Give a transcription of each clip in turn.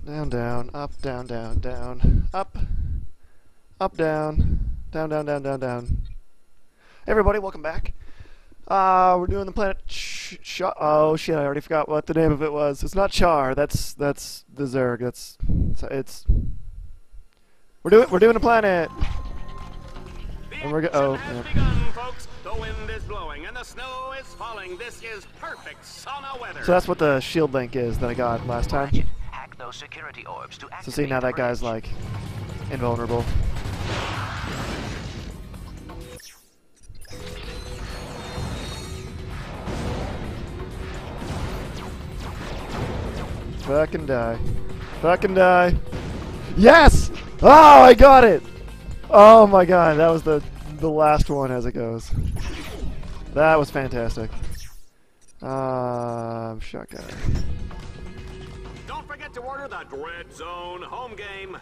Down, down, up, down, down, down, up, down, down, down, down, down, down. Hey everybody, welcome back. We're doing the planet oh shit, I already forgot what the name of it was. It's not Char, that's the Zerg, we're doing a planet! And we're has begun, folks. The wind is blowing and the snow is falling. This is perfect sauna weather. So that's what the shield link is that I got last time. Ratchet, hack those security orbs to So see, now that guy's like invulnerable. Fucking die. Fucking die. Yes! Oh, I got it! Oh my god, that was the last one as it goes. That was fantastic. Shotgun. Don't forget to order the Dread Zone home game.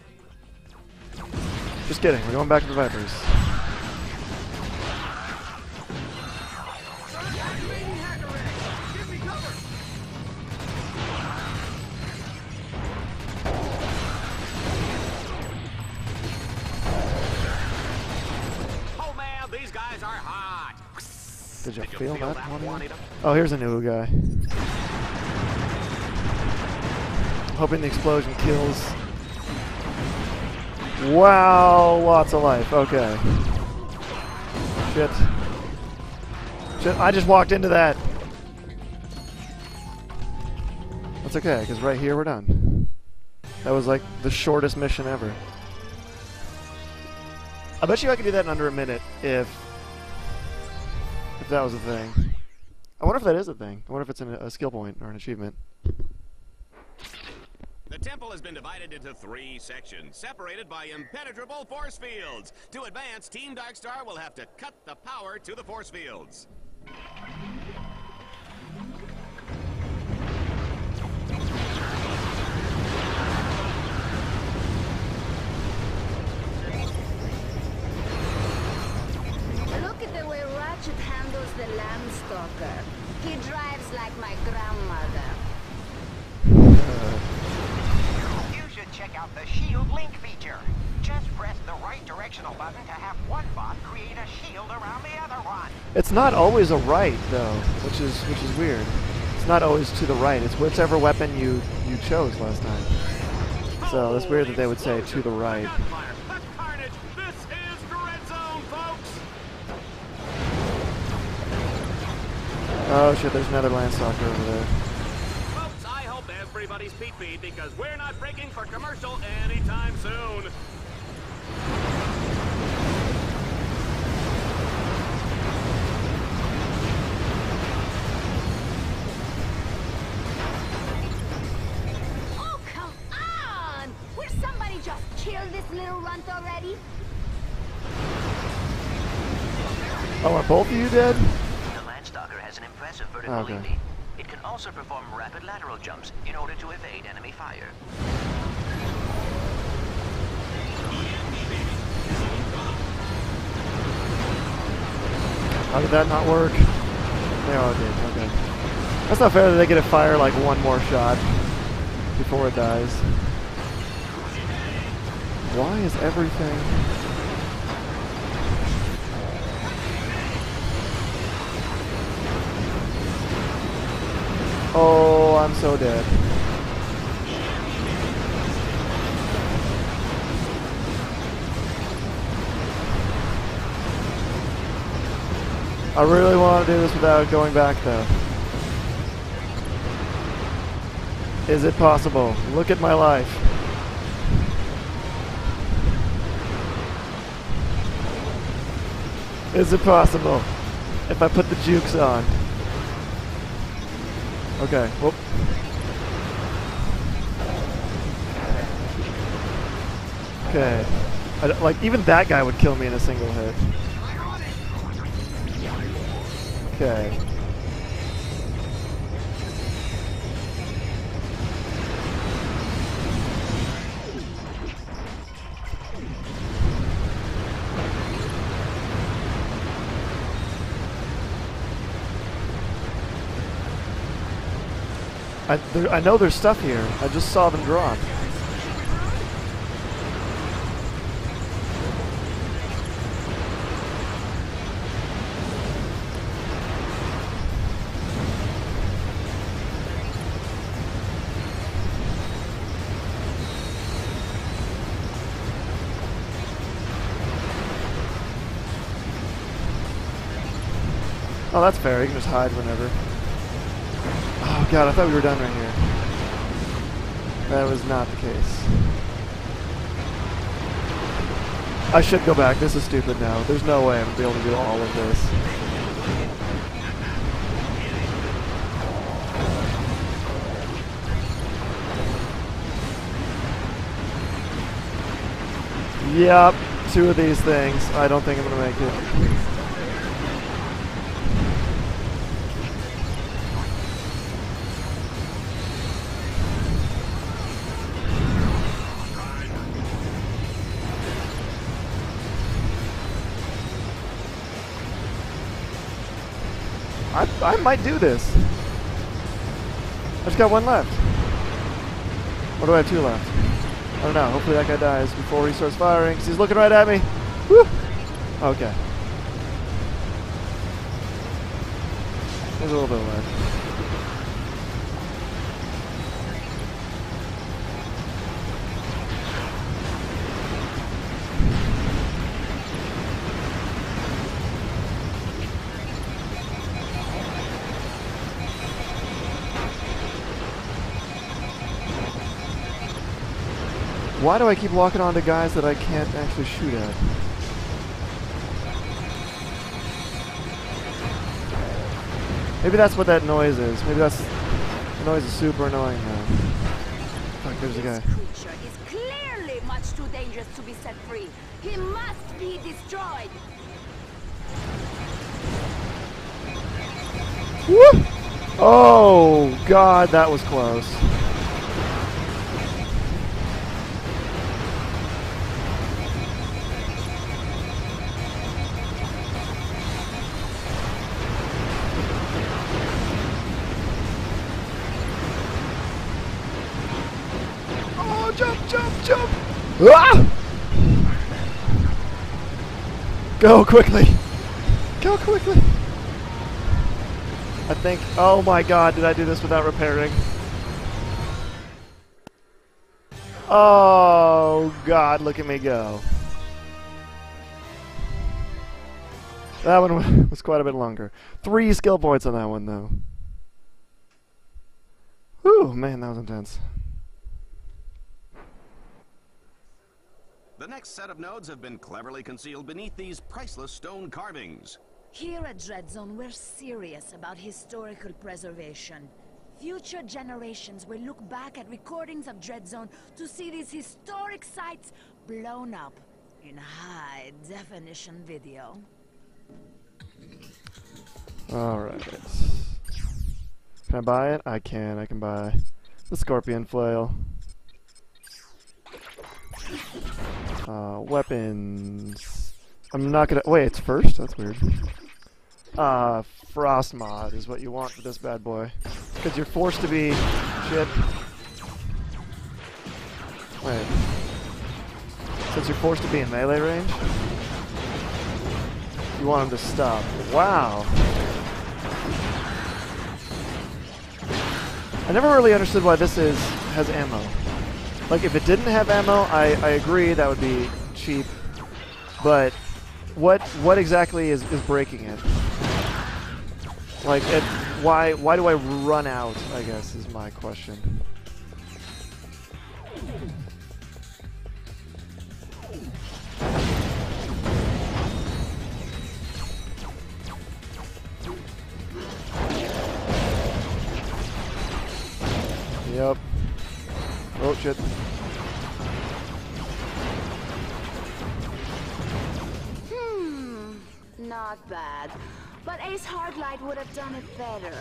Just kidding, we're going back to the Vipers. These guys are hot. Did you feel that one? Oh, here's a new guy. Hoping the explosion kills. Wow, lots of life. Okay. Shit. Shit, I just walked into that. That's okay, because right here we're done. That was like the shortest mission ever. I bet you I could do that in under a minute if that was a thing. I wonder if that is a thing. I wonder if it's a skill point or an achievement. The temple has been divided into 3 sections, separated by impenetrable force fields. To advance, Team Darkstar will have to cut the power to the force fields. Look at the way Ratchet handles the Landstalker. He drives like my grandmother. You should check out the shield link feature. Just press the right directional button to have one bot create a shield around the other one. It's not always a right though, which is weird. It's not always to the right. It's whichever weapon you chose last time. So that's weird that they would say to the right. Oh shit, there's another Landstalker over there. Folks, I hope everybody's peed because we're not breaking for commercial anytime soon. Oh, come on! Will somebody just kill this little runt already? Oh, are both of you dead? Landstalker has an impressive vertical Okay. leaping. It can also perform rapid lateral jumps in order to evade enemy fire. How did that not work? They all did, okay. That's not fair that they get to fire like one more shot before it dies. Why is everything... Oh, I'm so dead. I really want to do this without going back though. Is it possible? Look at my life. Is it possible? If I put the jukes on. Okay, whoop. Okay. Like, even that guy would kill me in a single hit. Okay. I know there's stuff here. I just saw them drop. Oh, that's fair. You can just hide whenever. Oh god, I thought we were done right here. That was not the case. I should go back. This is stupid now. There's no way I'm going to be able to do all of this. Yep, 2 of these things. I don't think I'm going to make it. I might do this. I just got 1 left. Or do I have 2 left? I don't know. Hopefully that guy dies before he starts firing, because he's looking right at me. Woo! Okay. There's a little bit left. Why do I keep walking onto guys that I can't actually shoot at? Maybe that's what that noise is. Maybe that's... The noise is super annoying now. Fuck, there's a guy. This creature is clearly much too dangerous to be set free. He must be destroyed. Woo! Oh, God, that was close. Jump, jump, jump! Ah! Go quickly! Go quickly! I think... Oh my god, did I do this without repairing? Oh god, look at me go. That one was quite a bit longer. 3 skill points on that one, though. Whew, man, that was intense. The next set of nodes have been cleverly concealed beneath these priceless stone carvings. Here at Dreadzone, we're serious about historical preservation. Future generations will look back at recordings of Dreadzone to see these historic sites blown up in high-definition video. Alright. Can I buy it? I can. I can buy the scorpion flail. Weapons. I'm not gonna... Wait, it's first? That's weird. Frost mod is what you want for this bad boy. Because you're forced to be... Shit. Wait. Since you're forced to be in melee range, you want him to stop. Wow. I never really understood why this has ammo. Like, if it didn't have ammo, I agree that would be cheap. But what exactly is breaking it? Like, why do I run out, I guess, is my question. Yep. Oh, shit. Not bad. But Ace Hardlight would have done it better.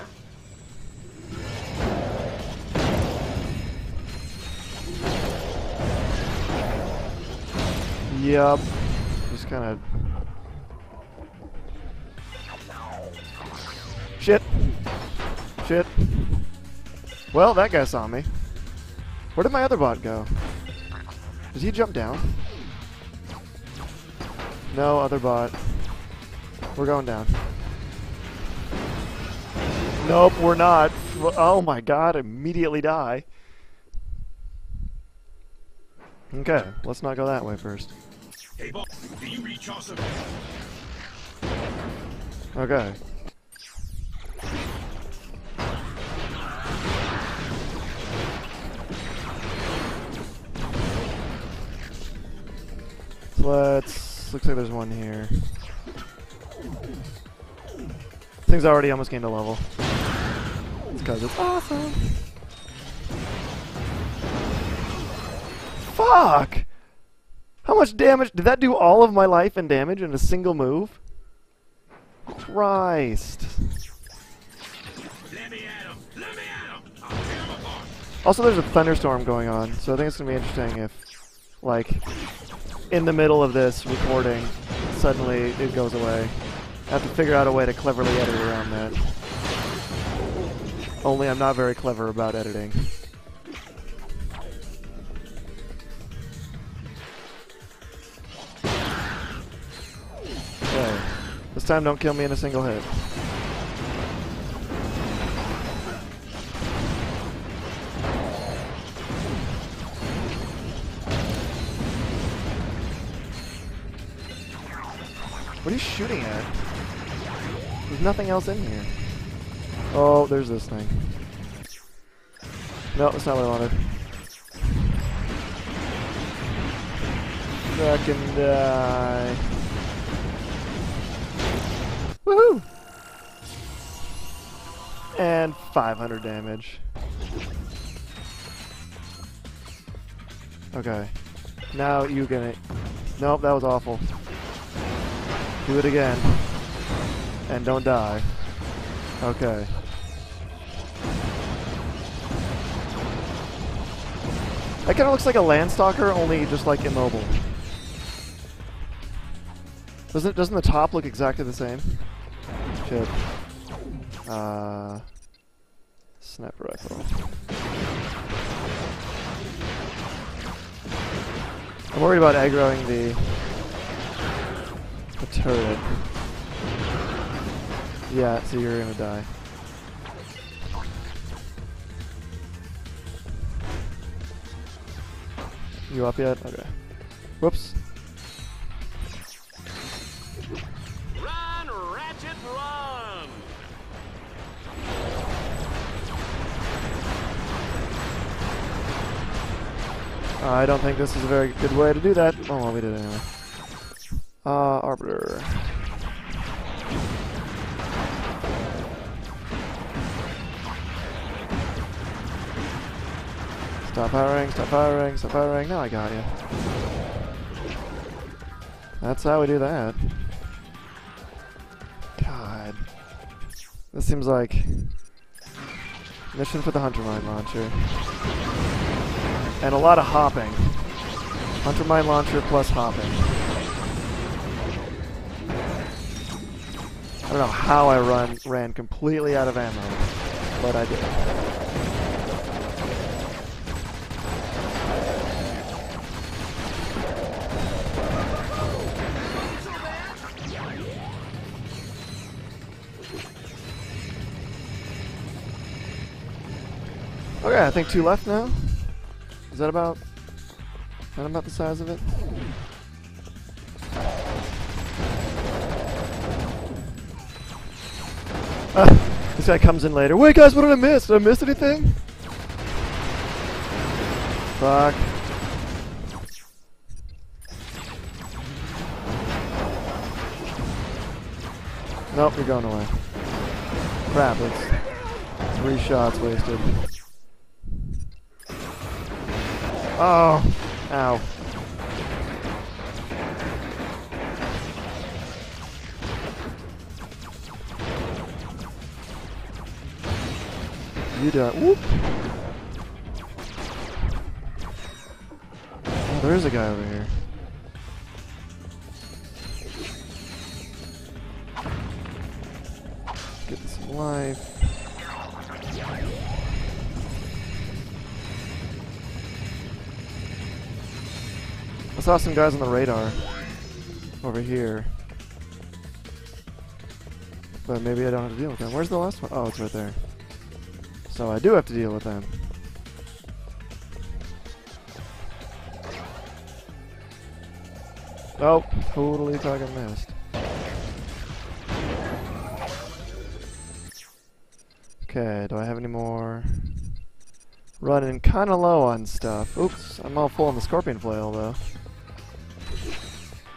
Yep. Just kind of... Shit. Shit. Well, that guy saw me. Where did my other bot go? Did he jump down? No, other bot. We're going down. Nope, we're not. Oh my god, immediately die. Okay, let's not go that way first. Hey, boss, do you reach awesome? Okay. Looks like there's one here. Thing's already almost gained a level. It's because it's awesome. Fuck! How much damage? Did that do all of my life and damage in a single move? Christ. Let me at him! Let me at him! I'll tear him apart! Also, there's a thunderstorm going on, so I think it's going to be interesting if, like, in the middle of this recording, suddenly it goes away. I have to figure out a way to cleverly edit around that. Only I'm not very clever about editing. Okay. This time don't kill me in a single hit. What are you shooting at? There's nothing else in here. Oh, there's this thing. No, that's not what I wanted. Fucking die. Woohoo! And 500 damage. Okay. Now you can... Nope, that was awful. Do it again. And don't die. Okay. That kind of looks like a Landstalker, only just like immobile. Doesn't the top look exactly the same? Shit. Sniper rifle. I'm worried about aggroing the turret. Yeah, so you're gonna die. You up yet? Okay. Whoops. Run, Ratchet, run! I don't think this is a very good way to do that. Oh, well, we did it anyway. Arbiter. Stop firing, stop firing, stop firing. Now I got you. That's how we do that. God. This seems like mission for the Hunter Mine Launcher. And a lot of hopping. Hunter Mine Launcher plus hopping. I don't know how I ran completely out of ammo, but I did. Okay, I think 2 left now. Is that about the size of it? This guy comes in later. Wait, guys, what did I miss? Did I miss anything? Fuck. Nope, you're going away. Crap, it's 3 shots wasted. Oh, ow. You done. Whoop. Oh, there is a guy over here. Get some life. I saw some guys on the radar over here. But maybe I don't have to deal with them. Where's the last one? Oh, it's right there. So I do have to deal with them. Oh, totally fucking missed. Okay, do I have any more? Running kinda low on stuff. Oops, I'm all full on the scorpion flail though.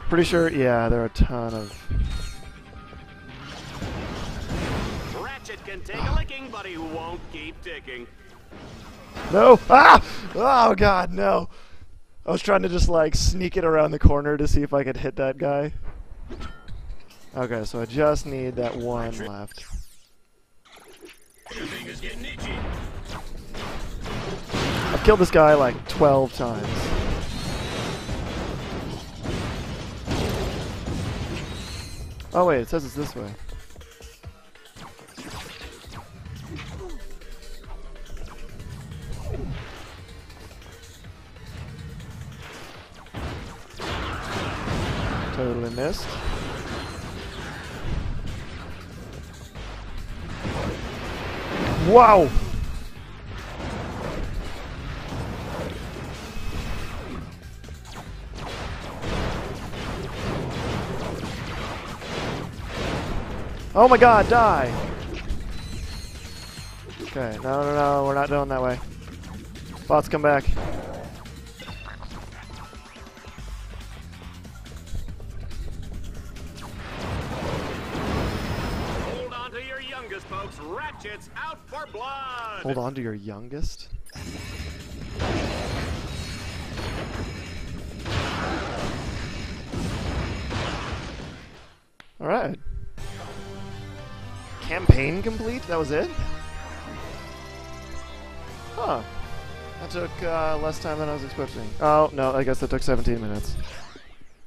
Pretty sure, yeah, there are a ton of... Ratchet can take a licking, but he won't keep ticking. No! Ah! Oh god, no! I was trying to just like sneak it around the corner to see if I could hit that guy. Okay, so I just need that one left. Your finger's getting itchy. I've killed this guy like 12 times. Oh wait, it says it's this way. Totally missed. Wow! Oh my god, die! Okay, no, we're not going that way. Bots, come back. Hold on to your youngest, folks. Ratchet's out for blood. Hold on to your youngest. Alright. Campaign complete? That was it? Huh. That took less time than I was expecting. Oh, no, I guess that took 17 minutes.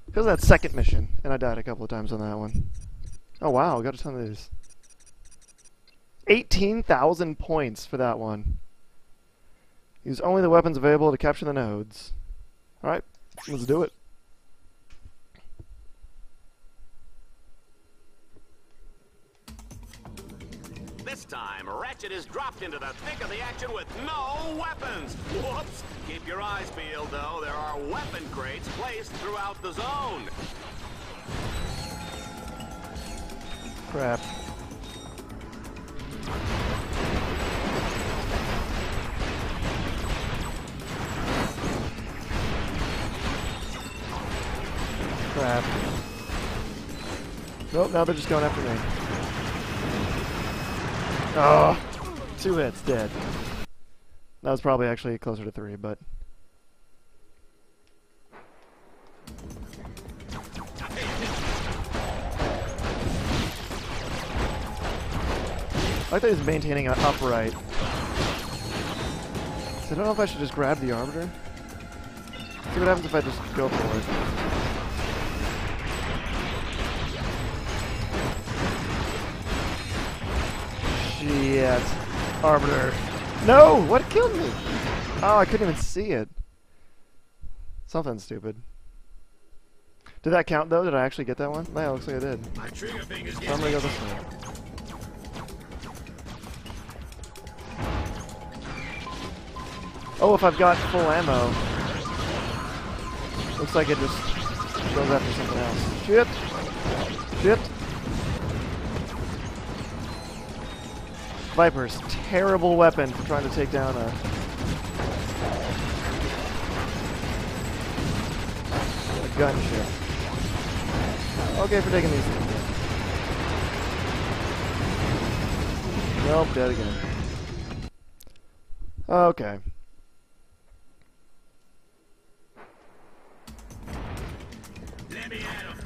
Because of that second mission, and I died a couple of times on that one. Oh wow, I got a ton of these. 18,000 points for that one. Use only the weapons available to capture the nodes. Alright, let's do it. This time, Ratchet is dropped into the thick of the action with no weapons. Whoops! Keep your eyes peeled, though. There are weapon crates placed throughout the zone. Crap. Crap. Nope, now they're just going after me. Oh, 2 hits, dead. That was probably actually closer to 3, but... I like that he's maintaining an upright. So I don't know if I should just grab the Arbiter. See what happens if I just go for it. Shit. Arbiter. No! What killed me? Oh, I couldn't even see it. Something stupid. Did that count though? Did I actually get that one? Yeah, looks like I did. My trigger finger's So I'm gonna go this way. Oh, if I've got full ammo. Looks like it just goes after something else. Shit! Shit! Viper's terrible weapon for trying to take down a gunship. Okay for taking these things. Nope, dead again. Okay. Let me at him.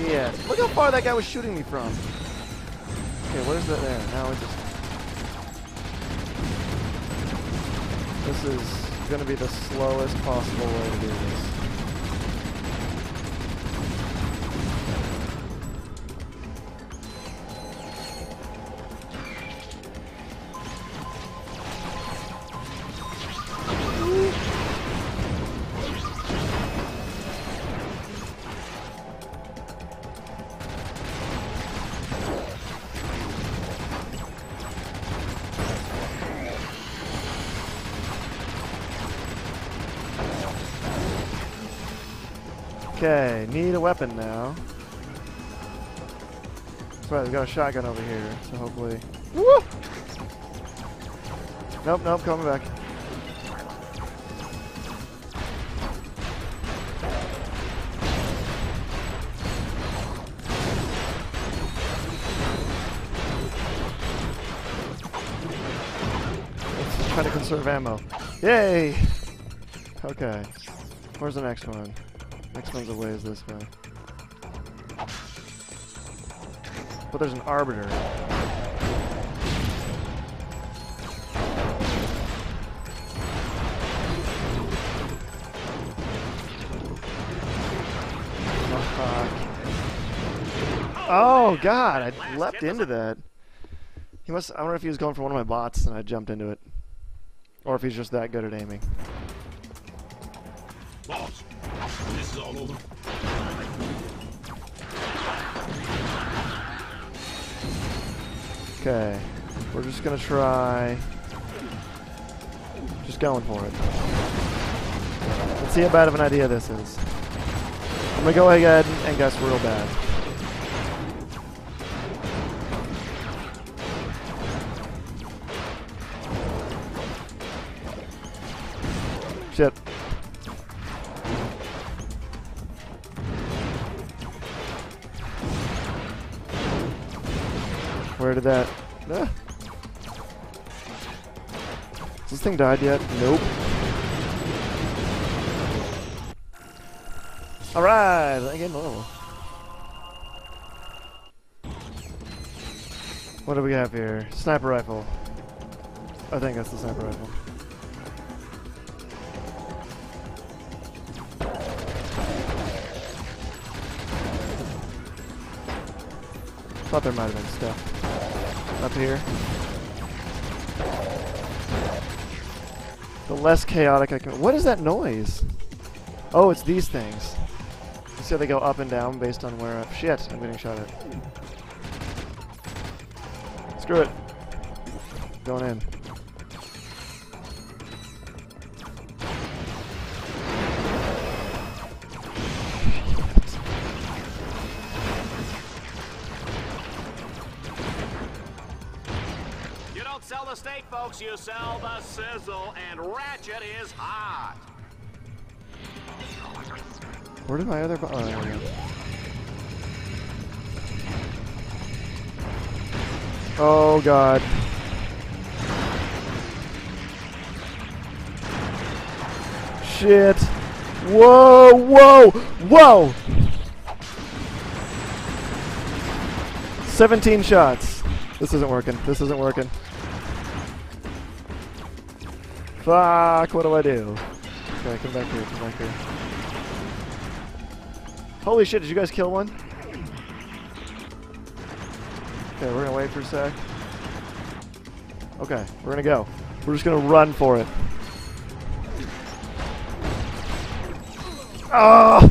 Yeah. Look how far that guy was shooting me from. Okay, what is that there? Now it just... This is going to be the slowest possible way to do this. Okay, need a weapon now. That's right, we've got a shotgun over here, so hopefully... Woo! Nope, nope, coming back. trying to conserve ammo. Yay! Okay. Where's the next one? Next one's a ways this way. But there's an arbiter. Oh god, I leapt into that. He must. I wonder if he was going for one of my bots and I jumped into it. Or if he's just that good at aiming. Boss, this is all over. Okay. We're just gonna try. Just going for it. Let's see how bad of an idea this is. I'm gonna go ahead and guess real bad. Shit. Where did that... Ah. Has this thing died yet? Nope. Alright, again level. What do we have here? Sniper rifle. I think that's the sniper rifle. Thought there might have been stuff up here. The less chaotic I can... What is that noise? Oh, it's these things. You see how they go up and down based on where... Shit, I'm getting shot at. Screw it. Going in. Sell the steak, folks, you sell the sizzle, and Ratchet is hot. Where did my other... Oh, there we go. Oh, God. Shit. Whoa, whoa, whoa! 17 shots. This isn't working. This isn't working. Fuck, what do I do? Okay, come back here, come back here. Holy shit, did you guys kill one? Okay, we're gonna wait for a sec. Okay, we're gonna go. We're just gonna run for it. Oh!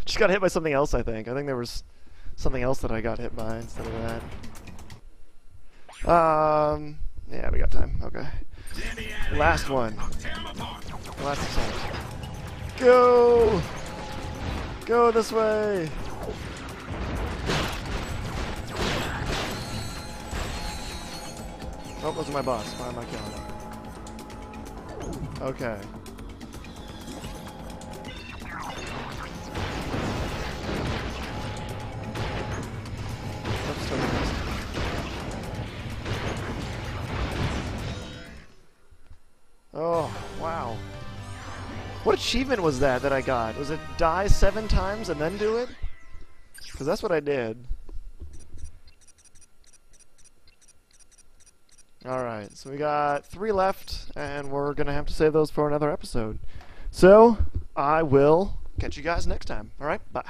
Just got hit by something else, I think. I think there was something else that I got hit by instead of that. Yeah, we got time. Okay. Last one. Last attempt. Go! Go this way! Oh, those are my boss. Why am I killing them? Okay. Oops, totally missed. Oh, wow. What achievement was that I got? Was it die 7 times and then do it? Because that's what I did. Alright, so we got 3 left, and we're going to have to save those for another episode. So, I will catch you guys next time. Alright, bye.